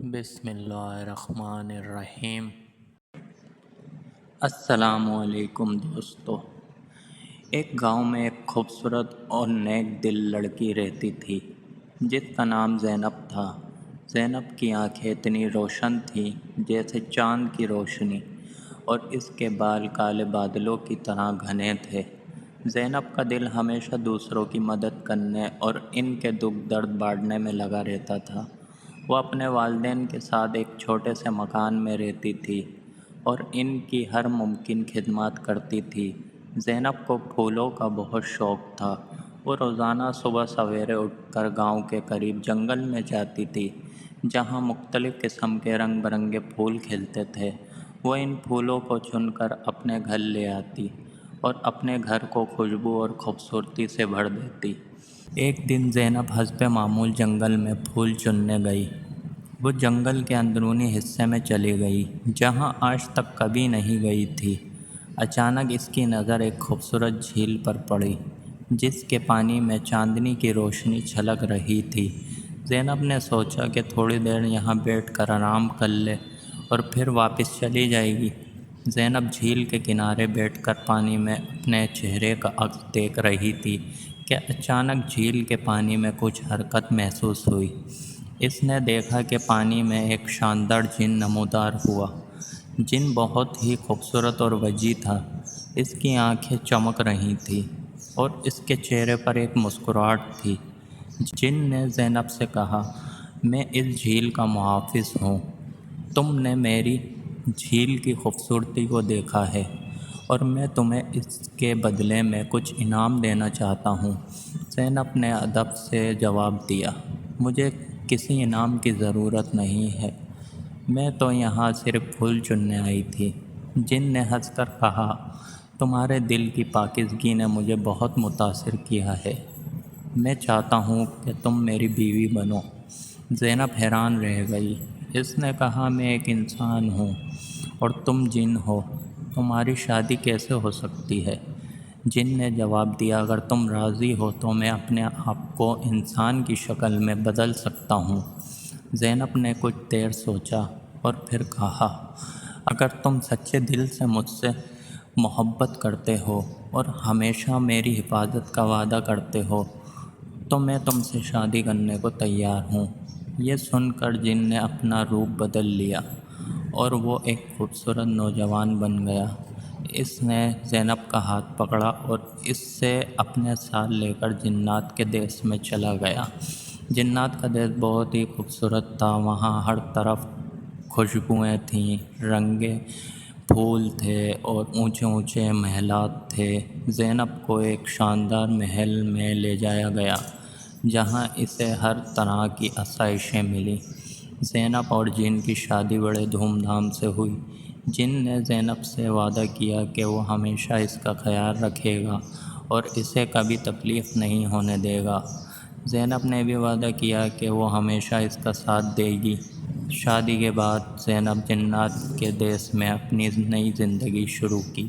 بسم اللہ الرحمن الرحیم۔ السلام علیکم دوستو۔ ایک گاؤں میں ایک خوبصورت اور نیک دل لڑکی رہتی تھی جس کا نام زینب تھا۔ زینب کی آنکھیں اتنی روشن تھیں جیسے چاند کی روشنی، اور اس کے بال کالے بادلوں کی طرح گھنے تھے۔ زینب کا دل ہمیشہ دوسروں کی مدد کرنے اور ان کے دکھ درد بانٹنے میں لگا رہتا تھا۔ وہ اپنے والدین کے ساتھ ایک چھوٹے سے مکان میں رہتی تھی اور ان کی ہر ممکن خدمات کرتی تھی۔ زینب کو پھولوں کا بہت شوق تھا۔ وہ روزانہ صبح سویرے اٹھ کر گاؤں کے قریب جنگل میں جاتی تھی جہاں مختلف قسم کے رنگ برنگے پھول کھلتے تھے۔ وہ ان پھولوں کو چن کر اپنے گھر لے آتی اور اپنے گھر کو خوشبو اور خوبصورتی سے بھر دیتی۔ ایک دن زینب حسب معمول جنگل میں پھول چننے گئی۔ وہ جنگل کے اندرونی حصے میں چلی گئی جہاں آج تک کبھی نہیں گئی تھی۔ اچانک اس کی نظر ایک خوبصورت جھیل پر پڑی جس کے پانی میں چاندنی کی روشنی چھلک رہی تھی۔ زینب نے سوچا کہ تھوڑی دیر یہاں بیٹھ کر آرام کر لے اور پھر واپس چلی جائے گی۔ زینب جھیل کے کنارے بیٹھ کر پانی میں اپنے چہرے کا عکس دیکھ رہی تھی کہ اچانک جھیل کے پانی میں کچھ حرکت محسوس ہوئی۔ اس نے دیکھا کہ پانی میں ایک شاندار جن نمودار ہوا۔ جن بہت ہی خوبصورت اور وسیع تھا۔ اس کی آنکھیں چمک رہی تھیں اور اس کے چہرے پر ایک مسکراہٹ تھی۔ جن نے زینب سے کہا، میں اس جھیل کا محافظ ہوں۔ تم نے میری جھیل کی خوبصورتی کو دیکھا ہے اور میں تمہیں اس کے بدلے میں کچھ انعام دینا چاہتا ہوں۔ زینب نے ادب سے جواب دیا، مجھے کسی انعام کی ضرورت نہیں ہے، میں تو یہاں صرف پھول چننے آئی تھی۔ جن نے ہنس کر کہا، تمہارے دل کی پاکیزگی نے مجھے بہت متاثر کیا ہے، میں چاہتا ہوں کہ تم میری بیوی بنو۔ زینب حیران رہ گئی۔ اس نے کہا، میں ایک انسان ہوں اور تم جن ہو، تمہاری شادی کیسے ہو سکتی ہے؟ جن نے جواب دیا، اگر تم راضی ہو تو میں اپنے آپ کو انسان کی شکل میں بدل سکتا ہوں۔ زینب نے کچھ دیر سوچا اور پھر کہا، اگر تم سچے دل سے مجھ سے محبت کرتے ہو اور ہمیشہ میری حفاظت کا وعدہ کرتے ہو تو میں تم سے شادی کرنے کو تیار ہوں۔ یہ سن کر جن نے اپنا روپ بدل لیا اور وہ ایک خوبصورت نوجوان بن گیا۔ اس نے زینب کا ہاتھ پکڑا اور اس سے اپنے ساتھ لے کر جنات کے دیس میں چلا گیا۔ جنات کا دیس بہت ہی خوبصورت تھا۔ وہاں ہر طرف خوشبوئیں تھیں، رنگے پھول تھے اور اونچے اونچے محلات تھے۔ زینب کو ایک شاندار محل میں لے جایا گیا جہاں اسے ہر طرح کی آسائشیں ملیں۔ زینب اور جن کی شادی بڑے دھوم دھام سے ہوئی۔ جن نے زینب سے وعدہ کیا کہ وہ ہمیشہ اس کا خیال رکھے گا اور اسے کبھی تکلیف نہیں ہونے دے گا۔ زینب نے بھی وعدہ کیا کہ وہ ہمیشہ اس کا ساتھ دے گی۔ شادی کے بعد زینب جنات کے دیس میں اپنی نئی زندگی شروع کی۔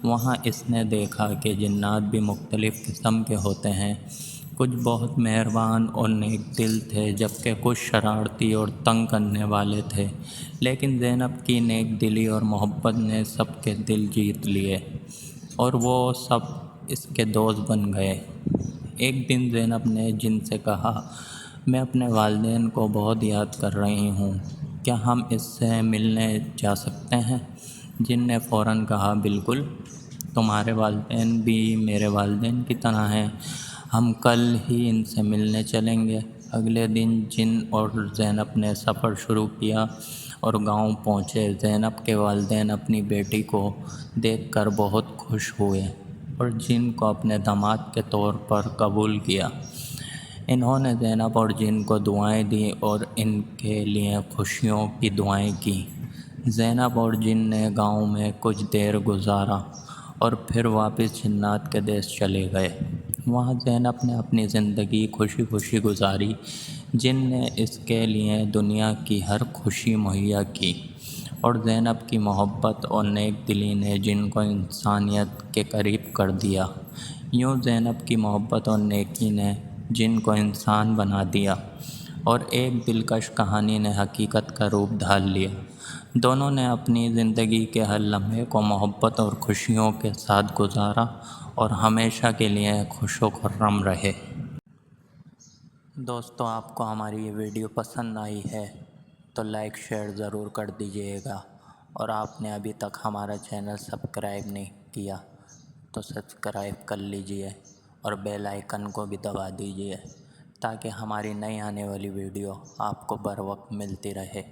وہاں اس نے دیکھا کہ جنات بھی مختلف قسم کے ہوتے ہیں۔ کچھ بہت مہربان اور نیک دل تھے جبکہ کچھ شرارتی اور تنگ کرنے والے تھے، لیکن زینب کی نیک دلی اور محبت نے سب کے دل جیت لیے اور وہ سب اس کے دوست بن گئے۔ ایک دن زینب نے جن سے کہا، میں اپنے والدین کو بہت یاد کر رہی ہوں، کیا ہم اس سے ملنے جا سکتے ہیں؟ جن نے فوراً کہا، بالکل، تمہارے والدین بھی میرے والدین کی طرح ہیں، ہم کل ہی ان سے ملنے چلیں گے۔ اگلے دن جن اور زینب نے سفر شروع کیا اور گاؤں پہنچے۔ زینب کے والدین اپنی بیٹی کو دیکھ کر بہت خوش ہوئے اور جن کو اپنے داماد کے طور پر قبول کیا۔ انہوں نے زینب اور جن کو دعائیں دیں اور ان کے لیے خوشیوں کی دعائیں کیں۔ زینب اور جن نے گاؤں میں کچھ دیر گزارا اور پھر واپس جنات کے دیس چلے گئے۔ وہاں زینب نے اپنی زندگی خوشی خوشی گزاری۔ جن نے اس کے لیے دنیا کی ہر خوشی مہیا کی اور زینب کی محبت اور نیک دلی نے جن کو انسانیت کے قریب کر دیا۔ یوں زینب کی محبت اور نیکی نے جن کو انسان بنا دیا اور ایک دلکش کہانی نے حقیقت کا روپ ڈھال لیا۔ دونوں نے اپنی زندگی کے ہر لمحے کو محبت اور خوشیوں کے ساتھ گزارا اور ہمیشہ کے لیے خوش و خرم رہے۔ دوستو، آپ کو ہماری یہ ویڈیو پسند آئی ہے تو لائک شیئر ضرور کر دیجیے گا، اور آپ نے ابھی تک ہمارا چینل سبسکرائب نہیں کیا تو سبسکرائب کر لیجئے اور بیل آئیکن کو بھی دبا دیجئے تاکہ ہماری نئی آنے والی ویڈیو آپ کو بر وقت ملتی رہے۔